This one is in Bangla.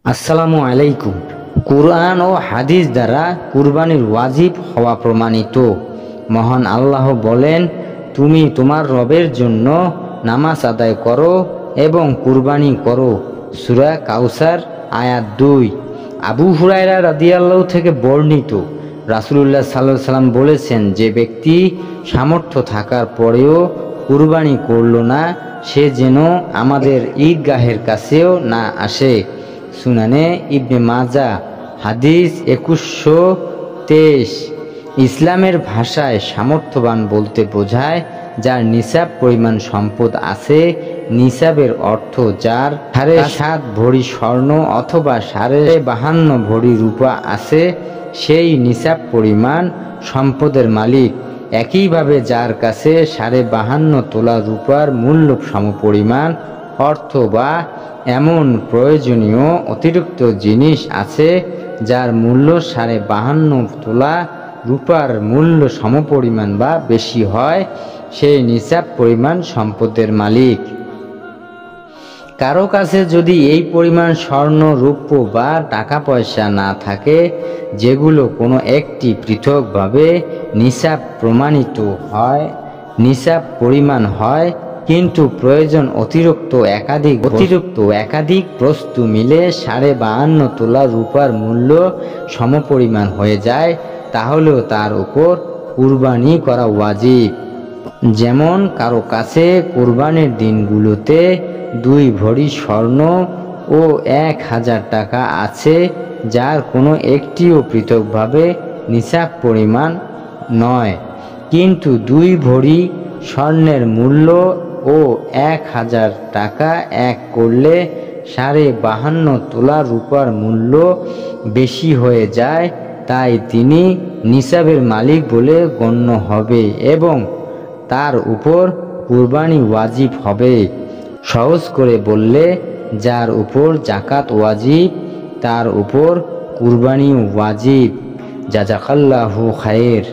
আসসালামু আলাইকুম। কুরআন ও হাদিস দ্বারা কুরবানির ওয়াজিব হওয়া প্রমাণিত। মহান আল্লাহ বলেন, তুমি তোমার রবের জন্য নামাজ আদায় করো এবং কুরবানি করো। সূরা কাউসার আয়াত 2। আবু হুরায়রা রাদিয়াল্লাহু থেকে বর্ণিত, রাসূলুল্লাহ সাল্লাল্লাহু আলাইহি সাল্লাম বলেছেন, যে ব্যক্তি সামর্থ্য থাকার পরেও কুরবানি করল না, সে যেন আমাদের ঈদগাহের কাছেও না আসে। সুনানে ইবনে মাজা হাদিস 2123। ইসলামের ভাষায় সামর্থ্যবান বলতে বোঝায় যার নিসাব পরিমাণ সম্পদ আছে। নিসাবের অর্থ যার 7.5 ভরি স্বর্ণ অথবা 52.5 ভরি রূপা আছে, সেই নিসাব পরিমাণ সম্পদের মালিক। একইভাবে যার কাছে 52.5 তোলা রূপার মূল্য সমপরিমাণ অর্থ বা এমন প্রয়োজনীয় অতিরিক্ত জিনিস আছে যার মূল্য 52.5 তোলা রূপার মূল্য সমপরিমাণ বা বেশি হয়, সেই নিসাব পরিমাণ সম্পদের মালিক। কারো কাছে যদি এই পরিমাণ স্বর্ণ, রৌপ্য বা টাকা পয়সা না থাকে, যেগুলো কোনো একটি পৃথকভাবে নিসাব প্রমাণিত হয়, নিসাব পরিমাণ হয়, কিন্তু প্রয়োজন অতিরিক্ত একাধিক বস্তু মিলে 52.5 তোলা রূপার মূল্য সমপরিমাণ হয়ে যায়, তাহলেও তার উপর কুরবানি করা ওয়াজিব। যেমন কারো কাছে কুরবানির দিনগুলোতে 2 ভরি স্বর্ণ ও 1000 টাকা আছে, যার কোনো একটিও পৃথকভাবে নিসাব পরিমাণ নয়, কিন্তু 2 ভরি স্বর্ণের মূল্য ও 1000 টাকা এক করলে 52.5 তোলা রূপার মূল্য বেশি হয়ে যায়, তাই তিনি নিসাবের মালিক বলে গণ্য হবে এবং তার উপর কুরবানি ওয়াজিব হবে। সহজ করে বললে, যার উপর যাকাত ওয়াজিব তার উপর কুরবানি ওয়াজিব। জাযাকাল্লাহু খায়ের।